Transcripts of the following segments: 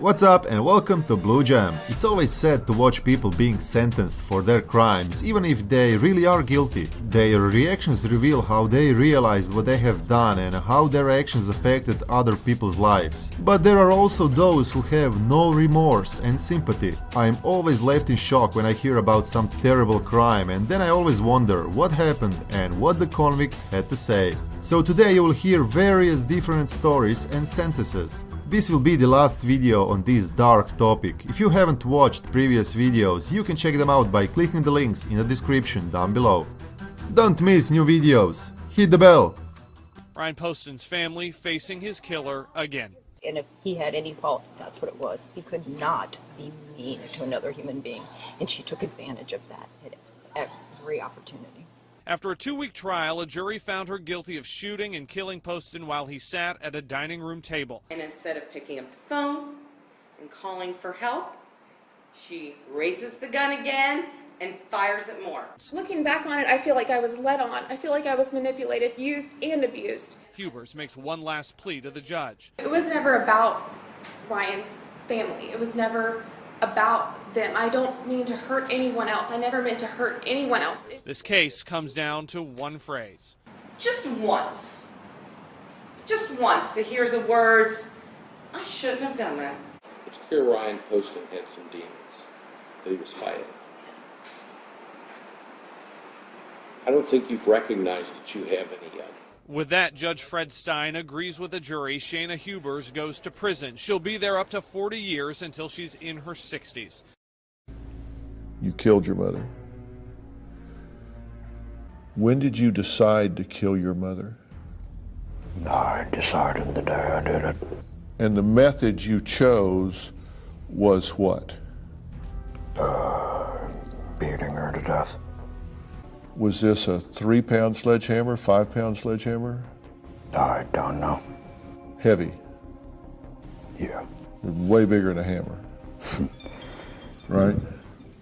What's up and welcome to Blue Jam. It's always sad to watch people being sentenced for their crimes, even if they really are guilty. Their reactions reveal how they realized what they have done and how their actions affected other people's lives. But there are also those who have no remorse and sympathy. I'm always left in shock when I hear about some terrible crime, and then I always wonder what happened and what the convict had to say. So today you will hear various different stories and sentences. This will be the last video on this dark topic. If you haven't watched previous videos, you can check them out by clicking the links in the description down below. Don't miss new videos. Hit the bell. Ryan Poston's family facing his killer again. And if he had any fault, that's what it was. He could not be mean to another human being. And she took advantage of that at every opportunity. After a 2-week trial, a jury found her guilty of shooting and killing Poston while he sat at a dining room table. And instead of picking up the phone and calling for help, she raises the gun again and fires it more. Looking back on it, I feel like I was led on. I feel like I was manipulated, used, and abused. Hubers makes one last plea to the judge. It was never about Ryan's family. It was never about them. I don't mean to hurt anyone else. I never meant to hurt anyone else. This case comes down to one phrase. Just once to hear the words, I shouldn't have done that. It's clear Ryan Poston had some demons that he was fighting. I don't think you've recognized that you have any yet. With that, Judge Fred Stein agrees with the jury. Shayna Hubers goes to prison. She'll be there up to 40 years until she's in her 60s. You killed your mother. When did you decide to kill your mother? I decided the day I did it. And the method you chose was what? Beating her to death. Was this a 3-pound sledgehammer, 5-pound sledgehammer? I don't know. Heavy? Yeah. Way bigger than a hammer. Right?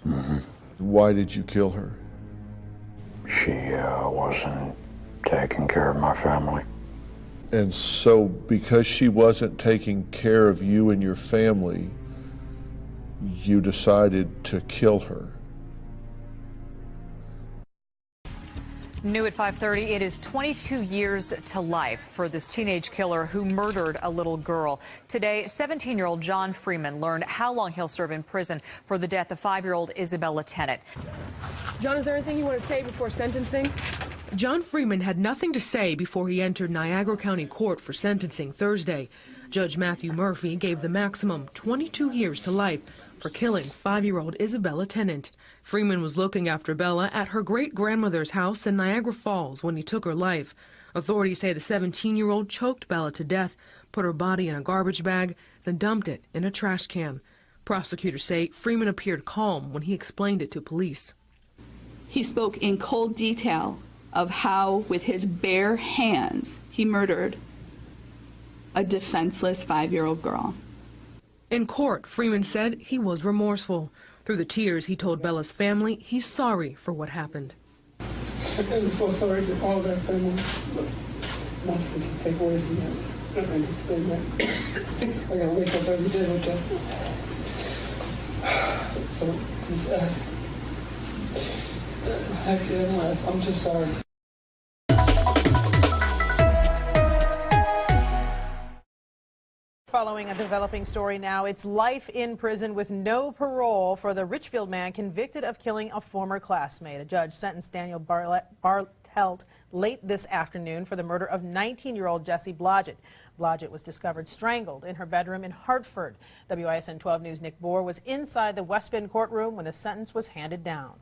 Mm-hmm. Why did you kill her? She wasn't taking care of my family. And so because she wasn't taking care of you and your family, you decided to kill her. New at 5:30, it is 22 years to life for this teenage killer who murdered a little girl. Today, 17-year-old John Freeman learned how long he'll serve in prison for the death of 5-year-old Isabella Tennant. John, is there anything you want to say before sentencing? John Freeman had nothing to say before he entered Niagara County Court for sentencing Thursday. Judge Matthew Murphy gave the maximum 22 years to life for killing 5-year-old Isabella Tennant. Freeman was looking after Bella at her great-grandmother's house in Niagara Falls when he took her life. Authorities say the 17-year-old choked Bella to death, put her body in a garbage bag, then dumped it in a trash can. Prosecutors say Freeman appeared calm when he explained it to police. He spoke in cold detail of how, with his bare hands, he murdered a defenseless 5-year-old girl. In court, Freeman said he was remorseful. Through the tears, he told Bella's family he's sorry for what happened. I'm so sorry for all that family. Nothing can take away from that. Nothing can stay back. I gotta wake up every day with that. So just ask. Actually, I'm just sorry. Following a developing story now, it's life in prison with no parole for the Richfield man convicted of killing a former classmate. A judge sentenced Daniel Bartelt late this afternoon for the murder of 19-year-old Jessie Blodgett. Blodgett was discovered strangled in her bedroom in Hartford. WISN 12 News' Nick Bohr was inside the West Bend courtroom when the sentence was handed down.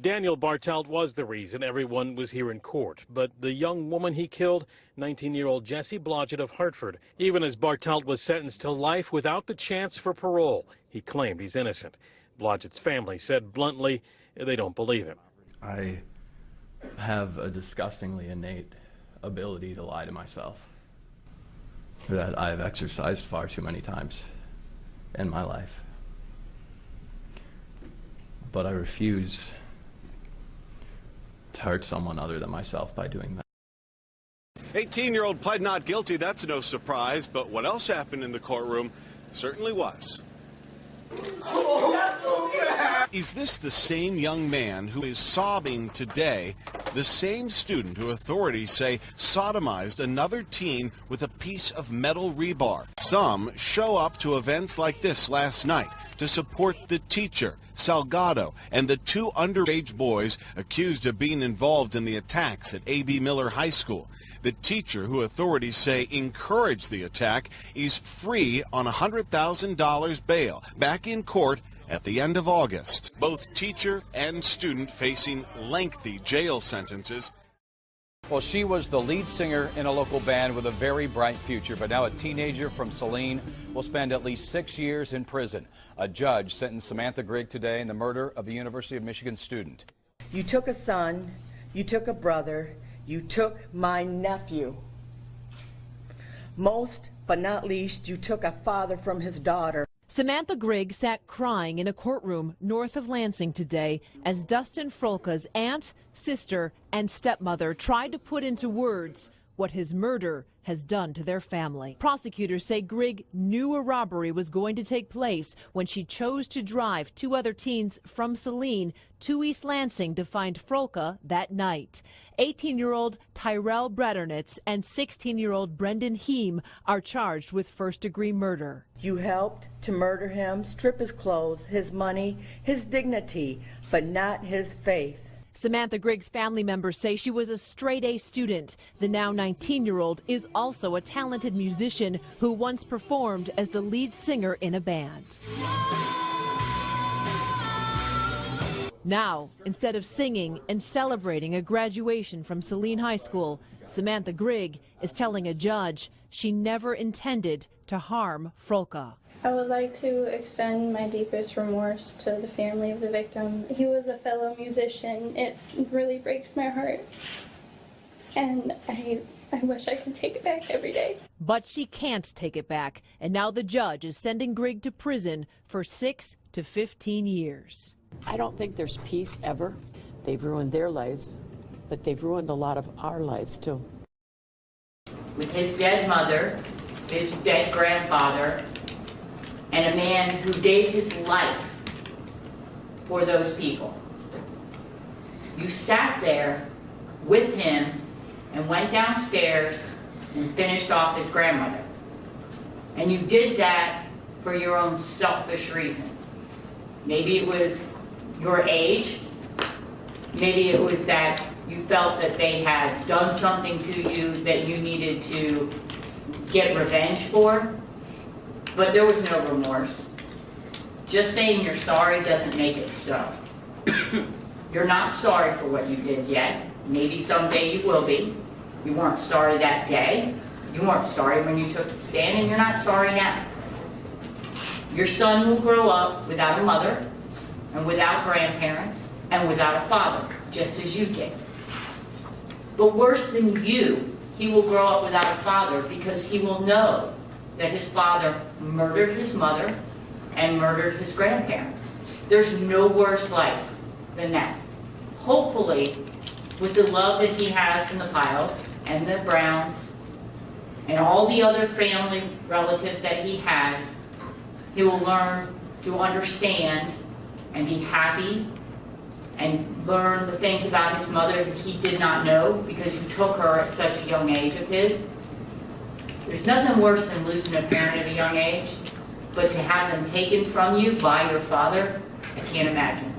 Daniel Bartelt was the reason everyone was here in court, but the young woman he killed, 19-year-old Jessie Blodgett of Hartford. Even as Bartelt was sentenced to life without the chance for parole, he claimed he's innocent. Blodgett's family said bluntly they don't believe him. I have a disgustingly innate ability to lie to myself that I've exercised far too many times in my life. But I refuse to hurt someone other than myself by doing that. 18-year-old pled not guilty. That's no surprise. But what else happened in the courtroom certainly was. Is this the same young man who is sobbing today, the same student who authorities say sodomized another teen with a piece of metal rebar? Some show up to events like this last night to support the teacher, Salgado, and the two underage boys accused of being involved in the attacks at A.B. Miller High School. The teacher, who authorities say encouraged the attack, is free on $100,000 bail, back in court at the end of August. Both teacher and student facing lengthy jail sentences. Well, she was the lead singer in a local band with a very bright future, but now a teenager from Saline will spend at least 6 years in prison. A judge sentenced Samantha Grigg today in the murder of the University of Michigan student. You took a son, you took a brother, you took my nephew. Most, but not least, you took a father from his daughter. Samantha Grigg sat crying in a courtroom north of Lansing today as Dustin Frolka's aunt, sister, and stepmother tried to put into words what his murder has done to their family. Prosecutors say Grigg knew a robbery was going to take place when she chose to drive two other teens from Saline to East Lansing to find Frolka that night. 18-year-old Tyrell Bredernitz and 16-year-old Brendan Heem are charged with first-degree murder. You helped to murder him, strip his clothes, his money, his dignity, but not his faith. Samantha Grigg's family members say she was a straight-A student. The now 19-year-old is also a talented musician who once performed as the lead singer in a band. Now, instead of singing and celebrating a graduation from Saline High School, Samantha Grigg is telling a judge she never intended to harm Frolka. I would like to extend my deepest remorse to the family of the victim. He was a fellow musician. It really breaks my heart. And I wish I could take it back every day. But she can't take it back. And now the judge is sending Grigg to prison for 6 to 15 years. I don't think there's peace ever. They've ruined their lives, but they've ruined a lot of our lives too. With his dead mother, his dead grandfather, and a man who gave his life for those people. You sat there with him and went downstairs and finished off his grandmother. And you did that for your own selfish reasons. Maybe it was your age. Maybe it was that you felt that they had done something to you that you needed to get revenge for. But there was no remorse. Just saying you're sorry doesn't make it so. You're not sorry for what you did yet. Maybe someday you will be. You weren't sorry that day. You weren't sorry when you took the stand, and you're not sorry now. Your son will grow up without a mother, and without grandparents, and without a father, just as you did. But worse than you, he will grow up without a father because he will know that his father murdered his mother and murdered his grandparents. There's no worse life than that. Hopefully, with the love that he has from the Piles and the Browns and all the other family relatives that he has, he will learn to understand and be happy and learn the things about his mother that he did not know because you took her at such a young age of his. There's nothing worse than losing a parent at a young age, but to have them taken from you by your father, I can't imagine.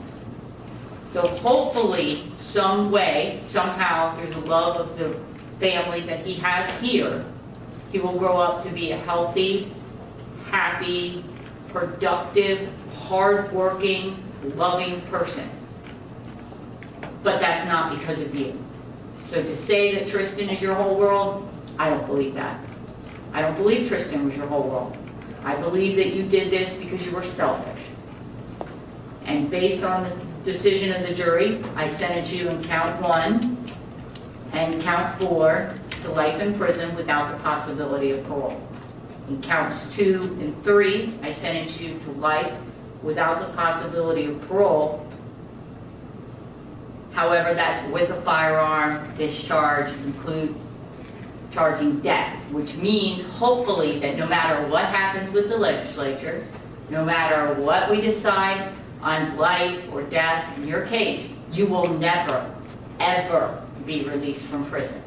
So hopefully, some way, somehow, through the love of the family that he has here, he will grow up to be a healthy, happy, productive, hardworking, loving person. But that's not because of you. So to say that Tristan is your whole world, I don't believe that. I don't believe Tristan was your whole world. I believe that you did this because you were selfish. And based on the decision of the jury, I sentenced you in count 1 and count 4 to life in prison without the possibility of parole. In counts 2 and 3, I sentenced you to life without the possibility of parole. However, that's with a firearm, discharge, charging death, which means hopefully that no matter what happens with the legislature, no matter what we decide on life or death in your case, you will never, ever be released from prison.